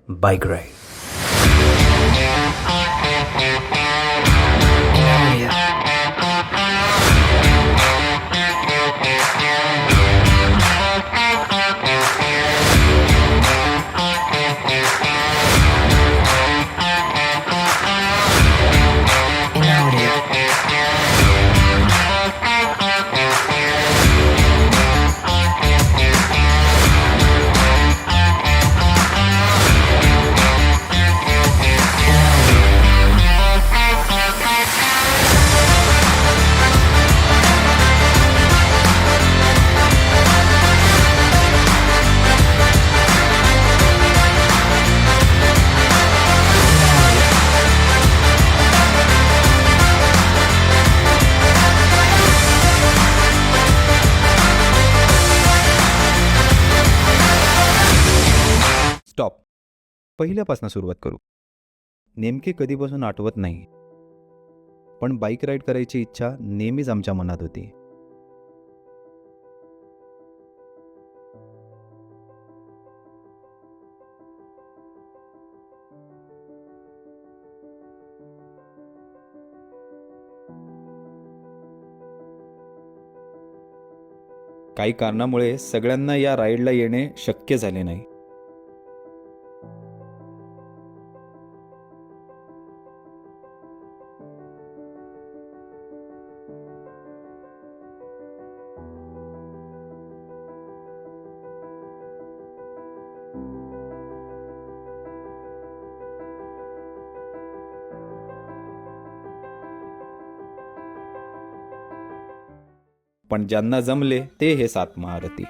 Bike ride. Stop. पहिल्यापासून सुरुवात करू. नेमके कधीपासून आठवत नाही, पण बाईक राईड करायची इच्छा नेहमीच आमच्या मनात होती. काही कारणामुळे सगळ्यांना या राईडला येणे शक्य झाले नाही. पण ज्यांना जमले ते हे 7 महारथी.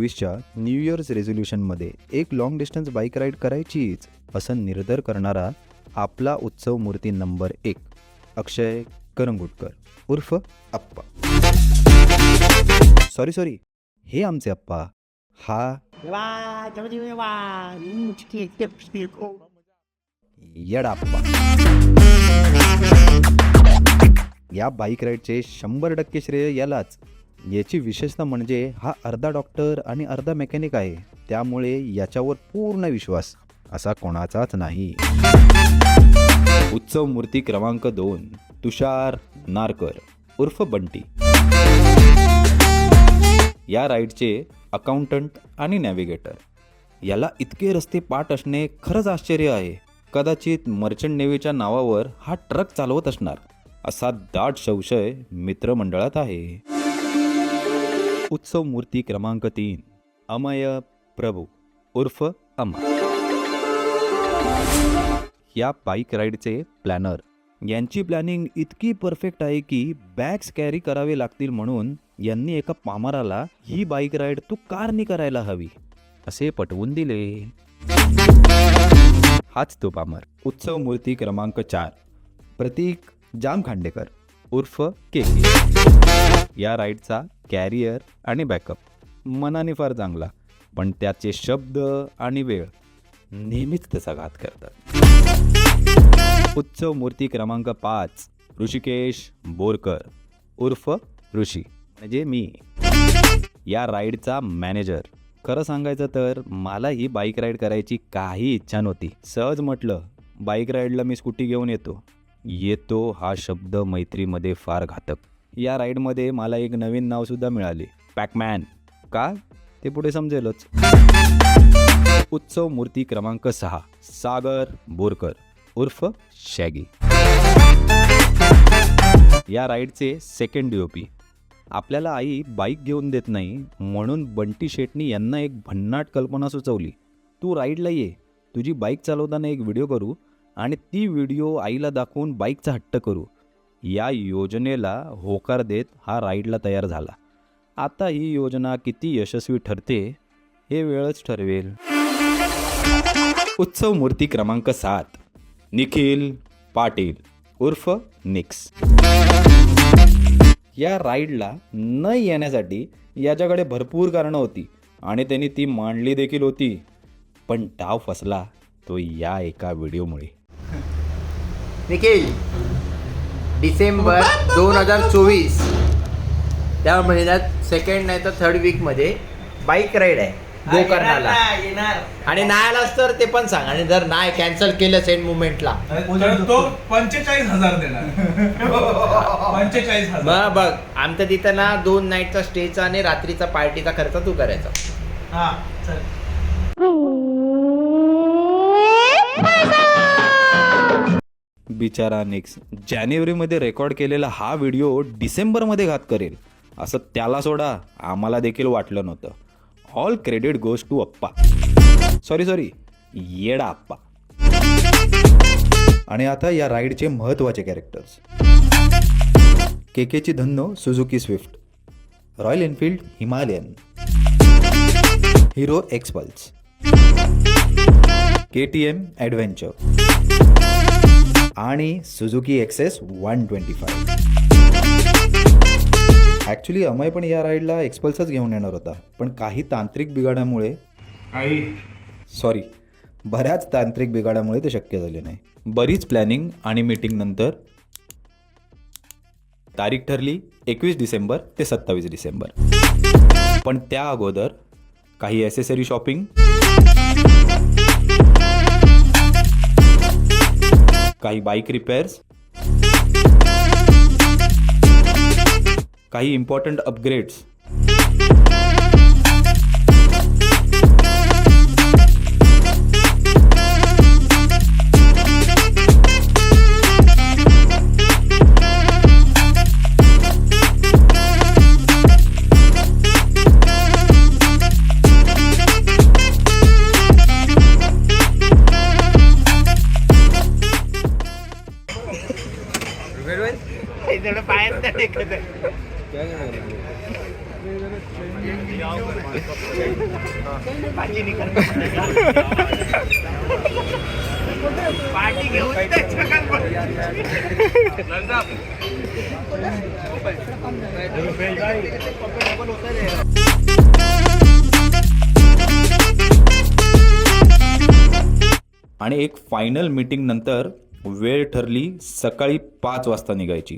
च्या न्यू इयर्स रेझोल्युशनमध्ये एक लॉंग डिस्टन्स बाईक राईड करायचीच असं निर्धार करणारा आपला उत्सव मूर्ती नंबर 1 अक्षय करंगुटकर उर्फ अप्पा. सॉरी, हे आमचे अप्पा. हा येडाप्पा. या बाईक राईडचे 100% श्रेय यालाच. याची विशेषता म्हणजे हा अर्धा डॉक्टर आणि अर्धा मेकॅनिक आहे, त्यामुळे याच्यावर पूर्ण विश्वास असा कोणाचाच नाही. उत्सव मूर्ती क्रमांक 2 तुषार नारकर उर्फ बंटी. या राईडचे अकाउंटंट आणि नॅव्हिगेटर. याला इतके रस्ते पाठ असणे खरंच आश्चर्य आहे. कदाचित मर्चंट नेव्हीच्या नावावर हा ट्रक चालवत असणार असा दाट संशय मित्रमंडळात आहे. उत्सव मूर्ती क्रमांक 3 अमय प्रभू उर्फ अमा. या बाईक राईडचे प्लॅनर. यांची प्लॅनिंग इतकी परफेक्ट आहे की बॅग्स कॅरी करावे लागतील म्हणून यांनी एका पामराला ही बाईक राईड तू कारनी करायला हवी असे पटवून दिले. हाच तो पामर. उत्सव मूर्ती क्रमांक 4 प्रतीक जाम खांडेकर उर्फ केके. या राईडचा कॅरियर आणि बॅकअप मनाने फार चांगला, पण त्याचे शब्द आणि वेळ नेहमीच त्याचा घात करतात. उत्सव मूर्ती क्रमांक 5 ऋषिकेश बोरकर उर्फ ऋषी म्हणजे मी. या राईडचा मॅनेजर. खरं सांगायचं तर मला ही बाईक राईड करायची काही इच्छा नव्हती. सहज म्हटलं बाईक राईडला मी स्कूटी घेऊन येतो हा शब्द मैत्रीमध्ये फार घातक. या राईडमध्ये मला एक नवीन नावसुद्धा मिळाले, पॅकमॅन. का ते पुढे समजेलच. उत्सव मूर्ती क्रमांक 6 सागर बोरकर उर्फ शॅगी. या राईडचे सेकंड DOP. आपल्याला आई बाईक घेऊन देत नाही म्हणून बंटी शेटनी यांना एक भन्नाट कल्पना सुचवली. तू राईडला ये, तुझी बाईक चालवताना एक व्हिडिओ करू आणि ती व्हिडिओ आईला दाखवून बाईकचा हट्ट करू. या योजनेला होकार देत हा राईडला तयार झाला. आता ही योजना किती यशस्वी ठरते हे वेळच ठरवेल. उत्सव मूर्ती क्रमांक 7 निखिल पाटील उर्फ निक्स. या राईडला न येण्यासाठी याच्याकडे भरपूर कारणं होती आणि त्यांनी ती मांडली देखील होती, पण डाव फसला तो या एका व्हिडिओमुळे. निखिल डिसेंबर 2024 त्या महिन्यात सेकंड नाही तर थर्ड वीकमध्ये बाईक राईड आहे गोकर्णाला. आणि नाही आलास तर ते पण सांग. आणि जर नाही कॅन्सल केलं सेंड मुवमेंटला तर तो 45,000 देणार. 45,000. मग बघ आमच्या तिथं ना 2 नाईटचा स्टेचा आणि रात्रीचा पार्टीचा खर्च तू करायचा. हा चल. बिचारा नेक्स्ट जानेवारीमध्ये रेकॉर्ड केलेला हा व्हिडिओ डिसेंबरमध्ये घात करेल असं त्याला सोडा आम्हाला देखील वाटलं नव्हतं. All credit goes to Appa. Sorry येडा अप्पा. आणि आता या राईडचे महत्त्वाचे कॅरेक्टर्स. केकेची Dhanno Suzuki Swift, Royal Enfield Himalayan, Hero XPulse, KTM adventure आणि सुझुकी एक्सेस 125. ॲक्च्युली अमय पण या राईडला एक्सपल्सच घेऊन येणार होता, पण काही तांत्रिक बिघाडामुळे बऱ्याच तांत्रिक बिघाडामुळे ते शक्य झाले नाही. बरीच प्लॅनिंग आणि मीटिंग नंतर तारीख ठरली 21 डिसेंबर ते 27 डिसेंबर. पण त्या अगोदर काही ॲसेसरी शॉपिंग, काही बाईक रिपेअर्स, काही इम्पॉर्टंट अपग्रेड्स, आणि एक फायनल मीटिंग नंतर वेळ ठरली सकाळी 5 वाजता निघायची.